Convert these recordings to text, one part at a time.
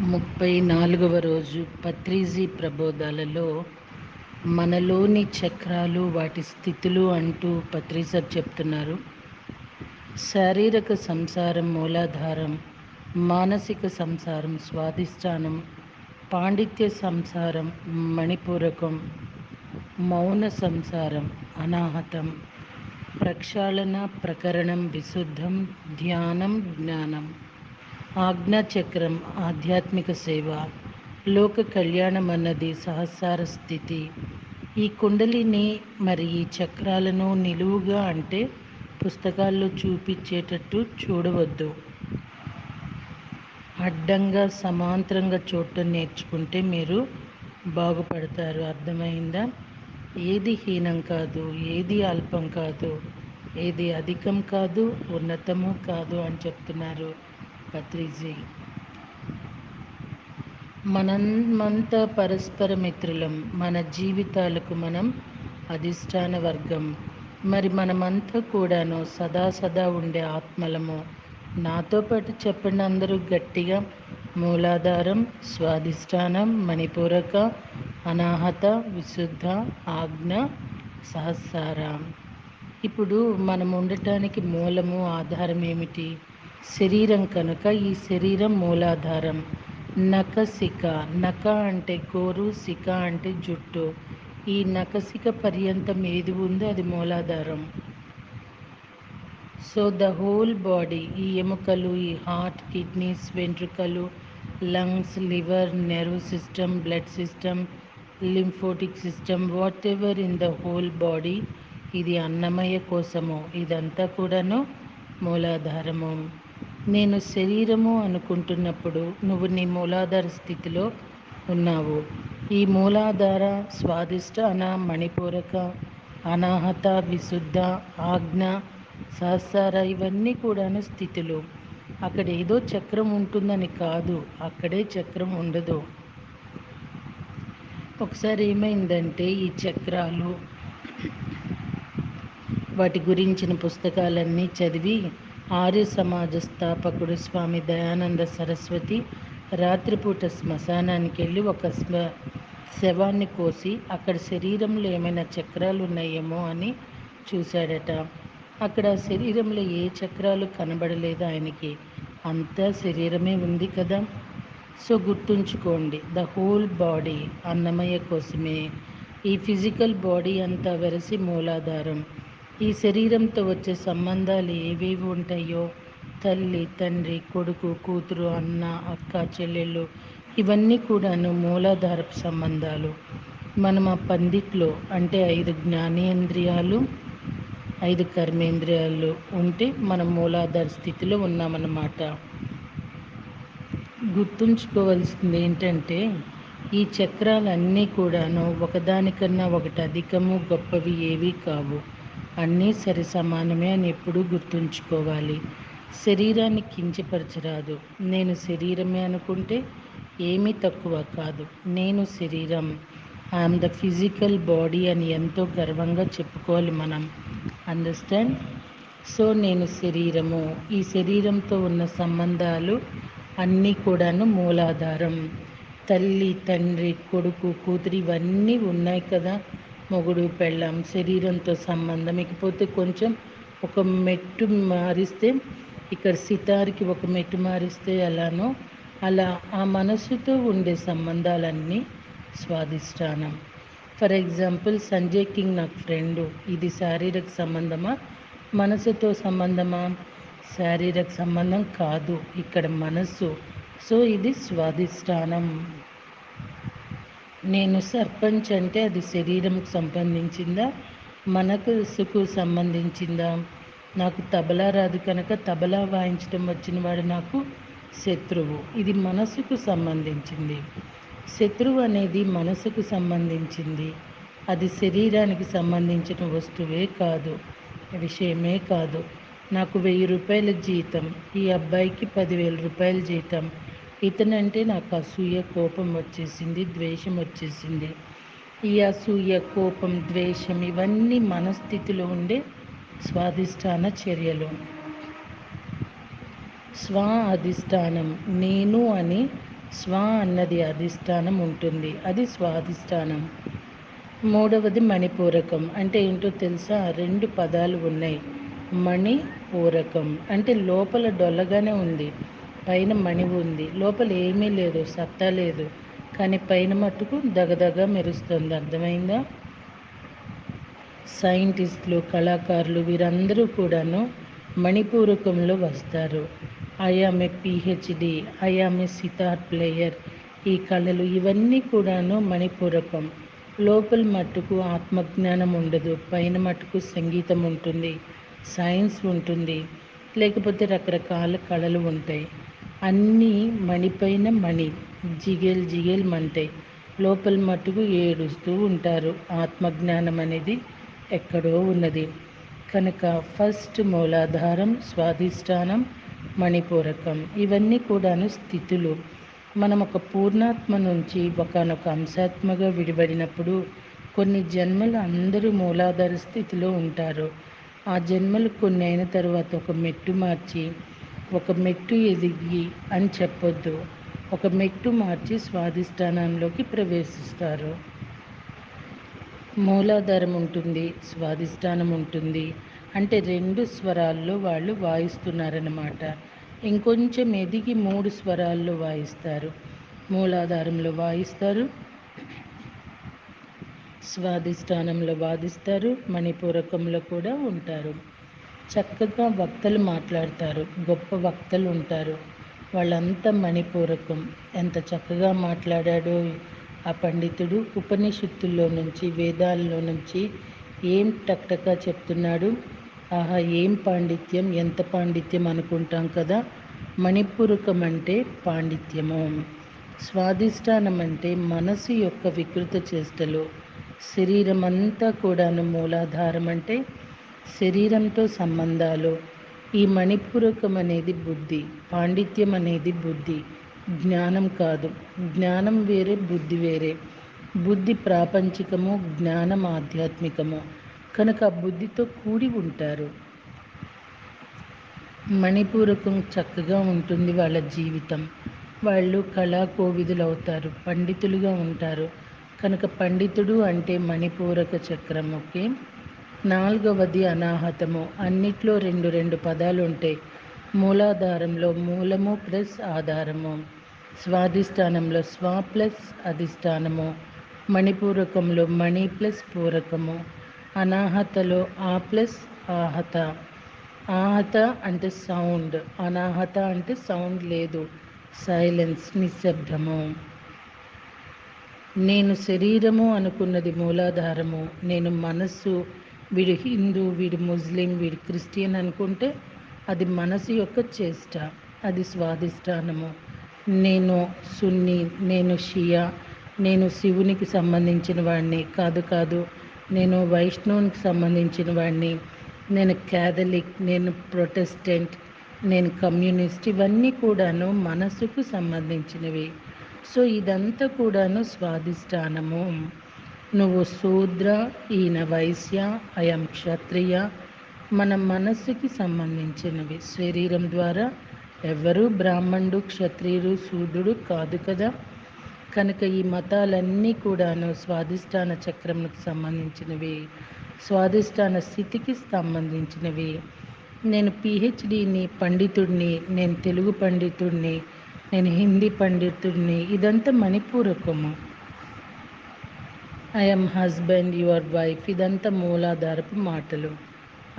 34వ రోజు పత్రిజీ ప్రబోధాలలో మనలోని చక్రాలు వాటి స్థితులు అంటూ పత్రిజర్ చెప్తున్నారు. శారీరక సంసారం మూలాధారం, మానసిక సంసారం స్వాధిష్టానం, పాండిత్య సంసారం మణిపూరకం, మౌన సంసారం అనాహతం, ప్రక్షాళన ప్రకరణం విశుద్ధం, ధ్యానం జ్ఞానం, ఆజ్ఞాచక్రం ఆధ్యాత్మిక సేవ, లోక కళ్యాణం అన్నది సహస్రార స్థితి. ఈ కుండలిని మరి ఈ చక్రాలను నిలువుగా అంటే పుస్తకాల్లో చూపించేటట్టు చూడవద్దు. అడ్డంగా సమాంతరంగా చూడటం నేర్చుకుంటే మీరు బాగుపడతారు. అర్థమైందా? ఏది హీనం కాదు, ఏది అల్పం కాదు, ఏది అధికం కాదు, ఉన్నతము కాదు అని చెప్తున్నారు పత్రిజీ. మనమంతా పరస్పర మిత్రులం. మన జీవితాలకు మనం అధిష్టాన వర్గం. మరి మనమంతా కూడాను సదా ఉండే ఆత్మలము. నాతో పాటు చెప్పండి అందరూ గట్టిగా. మూలాధారం, స్వాధిష్టానం, మణిపూరక, అనాహత, విశుద్ధ, ఆజ్ఞ, సహస్రార. ఇప్పుడు మనం ఉండటానికి మూలము ఆధారం ఏమిటి? శరీరం కనుక ఈ శరీరం మూలాధారం. నఖశిఖ, నఖ అంటే గోరు, శిఖ అంటే జుట్టు. ఈ నఖశిఖ పర్యంతం ఏది ఉందో అది మూలాధారం. సో ద హోల్ బాడీ, ఈ ఎముకలు, ఈ హార్ట్, కిడ్నీస్, వెంట్రుకలు, lungs, liver, nerve system, blood system, lymphatic system, whatever in the whole body, ఇది అన్నమయ కోసము. ఇదంతా కూడాను మూలాధారము. నేను శరీరము అనుకుంటున్నప్పుడు నువ్వు నీ మూలాధార స్థితిలో ఉన్నావు. ఈ మూలాధార, స్వాధిష్టాన, మణిపూరక, అనాహత, విశుద్ధ, ఆజ్ఞ, సహస్రార ఇవన్నీ కూడాను స్థితులు. అక్కడ ఏదో చక్రం ఉంటుందని కాదు, అక్కడే చక్రం ఉండదు. ఒకసారి ఏమైందంటే ఈ చక్రాలు వాటి గురించిన పుస్తకాలన్నీ చదివి ఆర్య సమాజ స్థాపకుడు స్వామి దయానంద సరస్వతి రాత్రిపూట శ్మశానానికి వెళ్ళి ఒక శవాన్ని కోసి అక్కడ శరీరంలో ఏమైనా చక్రాలు ఉన్నాయేమో అని చూశాడట. అక్కడ శరీరంలో ఏ చక్రాలు కనబడలేదు ఆయనకి. అంతా శరీరమే ఉంది కదా. సో గుర్తుంచుకోండి, ద హోల్ బాడీ అన్నమయ కోసమే. ఈ ఫిజికల్ బాడీ అంతా వెరసి మూలాధారం. ఈ శరీరంతో వచ్చే సంబంధాలు ఏవేవి ఉంటాయో, తల్లి, తండ్రి, కొడుకు, కూతురు, అన్న, అక్క, చెల్లెళ్ళు, ఇవన్నీ కూడాను మూలాధారపు సంబంధాలు. మనం ఆ పందిట్లో అంటే 5 జ్ఞానేంద్రియాలు, 5 కర్మేంద్రియాలు ఉంటే మనం మూలాధార స్థితిలో ఉన్నామన్నమాట. గుర్తుంచుకోవాల్సింది ఏంటంటే ఈ చక్రాలన్నీ కూడాను ఒకదానికన్నా ఒకటి అధికము గొప్పవి ఏవీ కావు. అన్నీ సరి సమానమే అని ఎప్పుడూ గుర్తుంచుకోవాలి. శరీరాన్ని కించపరచరాదు. నేను శరీరమే అనుకుంటే ఏమీ తక్కువ కాదు. నేను శరీరం, ఐఎమ్ ద ఫిజికల్ బాడీ అని ఎంతో గర్వంగా చెప్పుకోవాలి మనం. అండర్స్టాండ్? సో నేను శరీరము, ఈ శరీరంతో ఉన్న సంబంధాలు అన్నీ కూడాను మూలాధారం. తల్లి, తండ్రి, కొడుకు, కూతురు ఇవన్నీ ఉన్నాయి కదా. మొగుడు, పెళ్ళాం, శరీరంతో సంబంధం. ఇకపోతే కొంచెం ఒక మెట్టు మారిస్తే, ఇక్కడ సితార్కి ఒక మెట్టు మారిస్తే ఎలానో అలా ఆ మనసుతో ఉండే సంబంధాలన్నీ స్వాధిష్టానం. ఫర్ ఎగ్జాంపుల్ సంజయ్ కింగ్ నాకు ఫ్రెండు. ఇది శారీరక సంబంధమా, మనసుతో సంబంధమా? శారీరక సంబంధం కాదు, ఇక్కడ మనసు. సో ఇది స్వాధిష్టానం. నేను సర్పంచ్ అంటే అది శరీరంకు సంబంధించిందా, మనసుకు సంబంధించిందా? నాకు తబలా రాదు కనుక తబలా వాయించడం వచ్చిన వాడు నాకు శత్రువు. ఇది మనసుకు సంబంధించింది. శత్రువు అనేది మనసుకు సంబంధించింది. అది శరీరానికి సంబంధించిన వస్తువే కాదు, విషయమే కాదు. నాకు 1000 రూపాయల జీతం, ఈ అబ్బాయికి 10,000 రూపాయల జీతం. ఇతనంటే నాకు అసూయ, కోపం వచ్చేసింది, ద్వేషం వచ్చేసింది. ఈ అసూయ, కోపం, ద్వేషం ఇవన్నీ మనస్థితిలో ఉండే స్వాధిష్టాన చర్యలు. స్వ అధిష్టానం, నేను అని స్వ అన్నది అధిష్టానం ఉంటుంది, అది స్వాధిష్టానం. మూడవది మణిపూరకం. అంటే ఏంటో తెలుసా? రెండు పదాలు ఉన్నాయి. మణిపూరకం అంటే లోపల డొల్లగానే ఉంది, పైన మణి ఉంది. లోపల ఏమీ లేదు, సత్తా లేదు, కానీ పైన మట్టుకు దగదగ మెరుస్తుంది. అర్థమైందా? సైంటిస్టులు, కళాకారులు వీరందరూ కూడాను మణిపూరకంలో వస్తారు. I am a PhD, I am a sitar player, ఈ కళలు ఇవన్నీ కూడాను మణిపూరకం. లోపల మట్టుకు ఆత్మజ్ఞానం ఉండదు, పైన మట్టుకు సంగీతం ఉంటుంది, సైన్స్ ఉంటుంది, లేకపోతే రకరకాల కళలు ఉంటాయి. అన్నీ మణిపైన మణి, జిగేల్ జిగేల్ మంటాయి. లోపల మట్టుకు ఏడుస్తూ ఉంటారు. ఆత్మజ్ఞానం అనేది ఎక్కడో ఉన్నది. కనుక ఫస్ట్ మూలాధారం, స్వాధిష్టానం, మణిపూరకం ఇవన్నీ కూడాను స్థితులు. మనం ఒక పూర్ణాత్మ నుంచి ఒకనొక అంశాత్మగా విడిపడినప్పుడు కొన్ని జన్మలు అందరూ మూలాధార స్థితిలో ఉంటారు. ఆ జన్మలు కొన్ని అయిన తర్వాత ఒక మెట్టు మార్చి, ఒక మెట్టు ఎదిగి అని చెప్పొద్దు, ఒక మెట్టు మార్చి స్వాధిష్టానంలోకి ప్రవేశిస్తారు. మూలాధారం ఉంటుంది, స్వాధిష్టానం ఉంటుంది. అంటే రెండు స్వరాల్లో వాళ్ళు వాయిస్తున్నారన్నమాట. ఇంకొంచెం ఎదిగి మూడు స్వరాల్లో వాయిస్తారు. మూలాధారంలో వాయిస్తారు, స్వాధిష్టానంలో వాదిస్తారు, మణిపూరకంలో కూడా ఉంటారు. చక్కగా వక్తలు మాట్లాడతారు, గొప్ప వక్తలు ఉంటారు, వాళ్ళంతా మణిపూరకం. ఎంత చక్కగా మాట్లాడాడో ఆ పండితుడు. ఉపనిషత్తుల్లో నుంచి, వేదాల్లో నుంచి ఏం టక్టకా చెప్తున్నాడు. ఆహా, ఏం పాండిత్యం, ఎంత పాండిత్యం అనుకుంటాం కదా. మణిపూరకం అంటే పాండిత్యము. స్వాధిష్టానం అంటే మనసు యొక్క వికృత చేష్టలు. శరీరం అంతా కూడాను మూలాధారం అంటే శరీరంతో సంబంధాలు. ఈ మణిపూరకం అనేది బుద్ధి, పాండిత్యం అనేది బుద్ధి, జ్ఞానం కాదు. జ్ఞానం వేరే, బుద్ధి వేరే. బుద్ధి ప్రాపంచికము, జ్ఞానం ఆధ్యాత్మికము. కనుక బుద్ధితో కూడి ఉంటారు. మణిపూరకం చక్కగా ఉంటుంది వాళ్ళ జీవితం. వాళ్ళు కళా కోవిదులు అవుతారు, పండితులుగా ఉంటారు. కనుక పండితుడు అంటే మణిపూరక చక్రం. ఓకే. నాలుగవది అనాహతము. అన్నిట్లో రెండు రెండు పదాలు ఉంటాయి. మూలాధారంలో మూలము ప్లస్ ఆధారము, స్వాధిష్టానంలో స్వ ప్లస్ అధిష్టానము, మణిపూరకంలో మణి ప్లస్ పూరకము, అనాహతలో ఆ ప్లస్ ఆహత. ఆహత అంటే సౌండ్, అనాహత అంటే సౌండ్ లేదు, సైలెన్స్, నిశ్శబ్దము. నేను శరీరము అనుకున్నది మూలాధారము. నేను మనస్సు, వీడు హిందూ, వీడు ముస్లిం, వీడు క్రిస్టియన్ అనుకుంటే అది మనసు యొక్క చేష్ట, అది స్వాధిష్టానము. నేను సున్ని, నేను షియా, నేను శివునికి సంబంధించిన వాడిని కాదు కాదు, నేను వైష్ణవునికి సంబంధించిన వాడిని, నేను క్యాథలిక్, నేను ప్రొటెస్టెంట్, నేను కమ్యూనిస్ట్, ఇవన్నీ కూడాను మనసుకు సంబంధించినవి. సో ఇదంతా కూడాను స్వాధిష్టానము. నువ్వు శూద్ర, ఈయన వైశ్య, అయం క్షత్రియ, మన మనస్సుకి సంబంధించినవి. శరీరం ద్వారా ఎవరు బ్రాహ్మణుడు, క్షత్రియుడు, శూద్రుడు కాదు కదా. కనుక ఈ మతాలన్నీ కూడాను స్వాధిష్టాన చక్రంకు సంబంధించినవి, స్వాధిష్టాన స్థితికి సంబంధించినవి. నేను పిహెచ్డిని, పండితుడిని, నేను తెలుగు పండితుడిని, నేను హిందీ పండితుడిని, ఇదంతా మణిపూరకము. ఐఎమ్ హస్బెండ్, యువర్ వైఫ్, ఇదంతా మూలాధారపు మాటలు.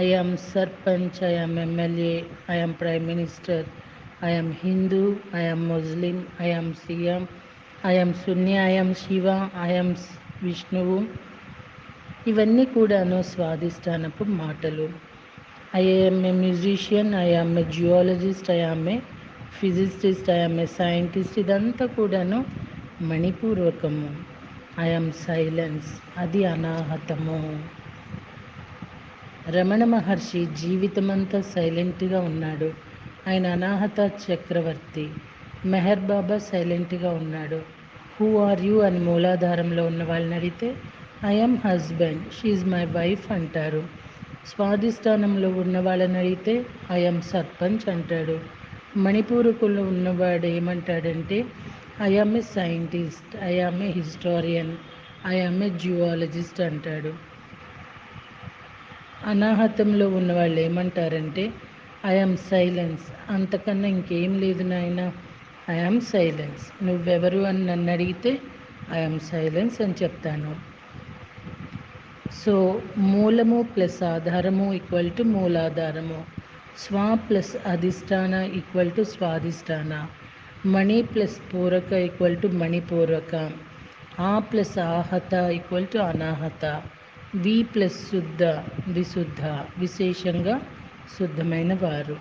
I'm sarpanch, I'm MLA, I'm prime minister, I'm Hindu, I'm Muslim, I'm CM, I'm Sunni, I'm Shiva, I'm విష్ణువు, ఇవన్నీ కూడాను స్వాధిష్టానపు మాటలు. I'm a musician, I'm a geologist, I'm a physicist, I'm a scientist, ఇదంతా కూడాను మణిపూర్వకము. I'm silence, అది అనాహతము. రమణ మహర్షి జీవితమంతా సైలెంట్గా ఉన్నాడు, ఆయన అనాహత చక్రవర్తి. మెహర్ బాబా సైలెంట్గా ఉన్నాడు. హూ ఆర్ యూ అని మూలాధారంలో ఉన్న వాళ్ళని అడిగితే I am husband, she is my wife అంటారు. స్వాధిష్టానంలో ఉన్న వాళ్ళని అడిగితే ఐఎమ్ సర్పంచ్ అంటాడు. మణిపూరకుల్లో ఉన్నవాడు ఏమంటాడంటే I am a scientist, I am a historian, I am a geologist అంటాడు. అనాహతంలో ఉన్న వాళ్ళు ఏమంటారంటే ఐ ఆమ్ సైలెన్స్, అంతకన్నా ఇంకేం లేదు నాయన, ఐ ఆమ్ సైలెన్స్. నువ్వెవరు అని నన్ను అడిగితే ఐ ఆమ్ సైలెన్స్ అని చెప్తాను. సో మూలము ప్లస్ ఆధారము ఈక్వల్ టు మూలాధారము, స్వ ప్లస్ అధిష్టాన ఈక్వల్ టు స్వాధిష్టాన, మణి ప్లస్ పూరక ఈక్వల్ టు మణిపూరక, ఆ ప్లస్ ఆహత ఈక్వల్ టు అనాహత, వి ప్లస్ శుద్ధ విశుద్ధ, విశేషంగా శుద్ధమైన వారు.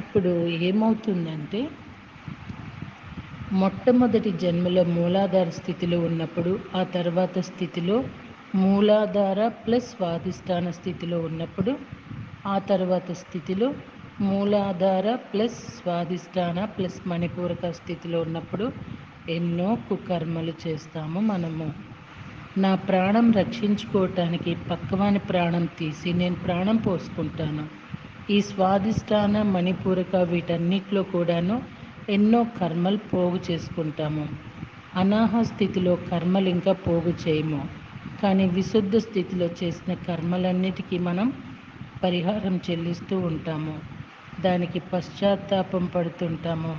అప్పుడు ఏమవుతుందంటే మొట్టమొదటి జన్మలో మూలాధార స్థితిలో ఉన్నప్పుడు, ఆ తర్వాత స్థితిలో మూలాధార ప్లస్ స్వాధిష్టాన స్థితిలో ఉన్నప్పుడు, ఆ తర్వాత స్థితిలో మూలాధార ప్లస్ స్వాధిష్టాన ప్లస్ మణిపూరక స్థితిలో ఉన్నప్పుడు ఎన్నో కుకర్మలు చేస్తాము మనము. నా ప్రాణం రక్షించుకోవటానికి పక్కవాని ప్రాణం తీసి నేను ప్రాణం పోసుకుంటాను. ఈ స్వాధిష్టాన మణిపూరక వీటన్నిటిలో కూడాను ఎన్నో కర్మలు పోగు చేసుకుంటాము. అనాహ స్థితిలో కర్మలు ఇంకా పోగు చేయము, కానీ విశుద్ధ స్థితిలో చేసిన కర్మలన్నిటికీ మనం పరిహారం చెల్లిస్తూ ఉంటాము. దానికి పశ్చాత్తాపం పడుతుంటాము.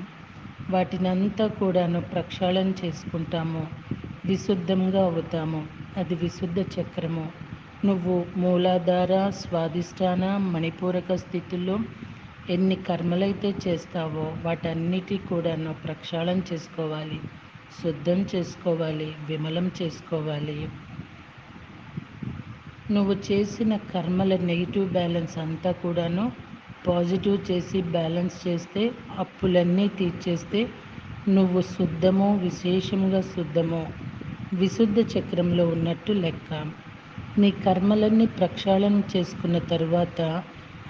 వాటినంతా కూడాను ప్రక్షాళన చేసుకుంటాము, విశుద్ధంగా అవుతాము. అది విశుద్ధ చక్రము. నువ్వు మూలాధార స్వాధిష్టాన మణిపూరక స్థితిలో ఎన్ని కర్మలైతే చేస్తావో వాటన్నిటి కూడాను ప్రక్షాళన చేసుకోవాలి, శుద్ధం చేసుకోవాలి, విమలం చేసుకోవాలి. నువ్వు చేసిన కర్మల నెగిటివ్ బ్యాలెన్స్ అంతా కూడాను పాజిటివ్ చేసి బ్యాలెన్స్ చేస్తే, అప్పులన్నీ తీర్చేస్తే నువ్వు శుద్ధమో విశేషంగా శుద్ధమో విశుద్ధ చక్రంలో ఉన్నట్టు లెక్క. నీ కర్మలన్నీ ప్రక్షాళన చేసుకున్న తరువాత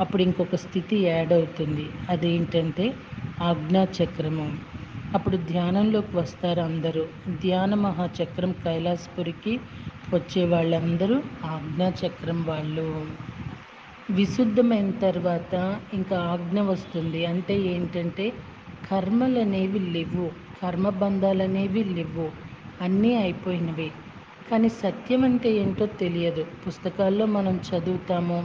అప్పుడు ఇంకొక స్థితి యాడ్ అవుతుంది. అదేంటంటే ఆజ్ఞాచక్రము. అప్పుడు ధ్యానంలోకి వస్తారు అందరూ. ధ్యాన మహాచక్రం కైలాసపురికి వచ్చే వాళ్ళందరూ ఆజ్ఞాచక్రం వాళ్ళు. విశుద్ధమైన తర్వాత ఇంకా ఆజ్ఞ వస్తుంది. అంటే ఏంటంటే కర్మలు అనేవి లేవు, కర్మబంధాలు అనేవి లేవు, అన్నీ అయిపోయినవి. కానీ సత్యం అంటే ఏంటో తెలియదు. పుస్తకాల్లో మనం చదువుతాము,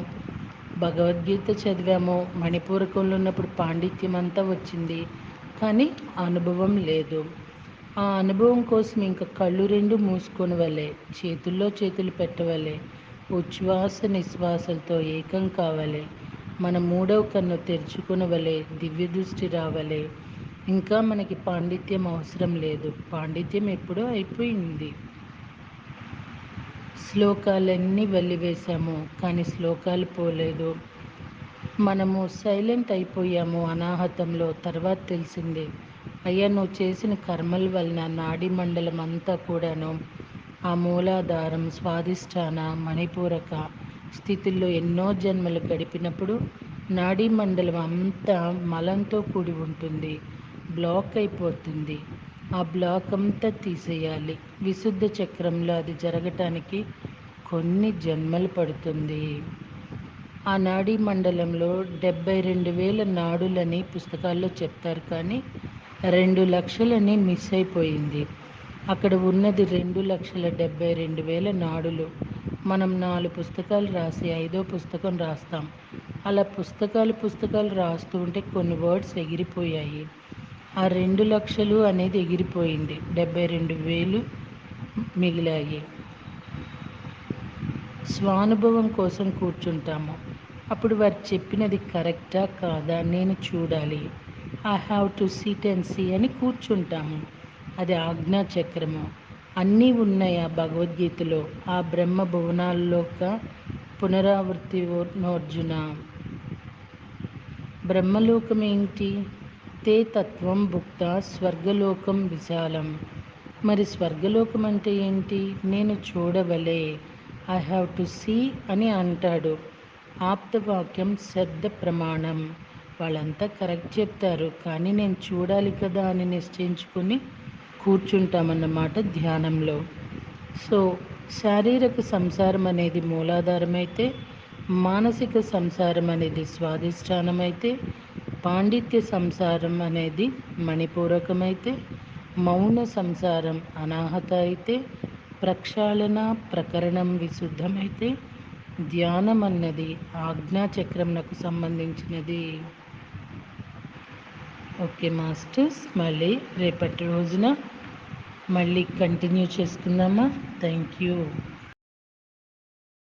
భగవద్గీత చదివాము, మణిపూరకంలో ఉన్నప్పుడు పాండిత్యం అంతా వచ్చింది, కానీ అనుభవం లేదు. ఆ అనుభవం కోసం ఇంకా కళ్ళు రెండు మూసుకొని వలె, చేతుల్లో చేతులు పెట్టవలే, ఉచ్ఛ్వాస నిశ్వాసలతో ఏకం కావాలి. మన మూడవ కన్ను తెరుచుకుని వలె, దివ్య దృష్టి రావాలి. ఇంకా మనకి పాండిత్యం అవసరం లేదు, పాండిత్యం ఎప్పుడో అయిపోయింది. శ్లోకాలన్నీ వెల్లివేశాము, కానీ శ్లోకాలు పోలేదు. మనము సైలెంట్ అయిపోయాము అనాహతంలో. తర్వాత తెలిసింది, అయ్యా నువ్వు చేసిన కర్మల వలన నాడీ మండలం అంతా కూడాను ఆ మూలాధారం స్వాధిష్టాన మణిపూరక స్థితుల్లో ఎన్నో జన్మలు గడిపినప్పుడు నాడీ మండలం అంతా మలంతో కూడి ఉంటుంది, బ్లాక్ అయిపోతుంది. ఆ బ్లాక్ అంతా తీసేయాలి. విశుద్ధ చక్రంలో అది జరగటానికి కొన్ని జన్మలు పడుతుంది. ఆ నాడీ మండలంలో 72,000 నాడులని పుస్తకాల్లో చెప్తారు, కానీ 2,00,000 మిస్ అయిపోయింది. అక్కడ ఉన్నది 2,72,000 నాడులు. మనం 4 పుస్తకాలు రాసి 5వ పుస్తకం రాస్తాం. అలా పుస్తకాలు రాస్తూ ఉంటే కొన్ని వర్డ్స్ ఎగిరిపోయాయి. ఆ 2,00,000 అనేది ఎగిరిపోయింది, 72,000 మిగిలాయి. స్వానుభవం కోసం కూర్చుంటాము. అప్పుడు వారు చెప్పినది కరెక్టా కాదా నేను చూడాలి, I have to sit and see అని కూర్చుంటాము. అది ఆజ్ఞాచక్రము. అన్నీ ఉన్నాయి ఆ భగవద్గీతలో. ఆ బ్రహ్మ భువనాల్లోక పునరావృత్తి నోర్జున. బ్రహ్మలోకం ఏంటి? తే తత్వం భుక్త స్వర్గలోకం విశాలం. మరి స్వర్గలోకం అంటే ఏంటి? నేను చూడవలే, ఐ హ్యావ్ టు సీ అని అంటాడు. ఆప్తవాక్యం శబ్ద ప్రమాణం. వాళ్ళంతా కరెక్ట్ చెప్తారు, కానీ నేను చూడాలి కదా అని నిశ్చయించుకొని కూర్చుంటామన్నమాట ధ్యానంలో. సో శారీరక సంసారం అనేది మూలాధారమైతే, మానసిక సంసారం అనేది స్వాధిష్టానమైతే, పాండిత్య సంసారం అనేది మణిపూరకమైతే, మౌన సంసారం అనాహత అయితే, ప్రక్షాళన ప్రకరణం విశుద్ధమైతే, ధ్యానం అన్నది ఆజ్ఞాచక్రంకు సంబంధించినది. ఓకే మాస్టర్స్, మళ్ళీ రేపటి రోజున మళ్ళీ కంటిన్యూ చేసుకుందామా? Thank you.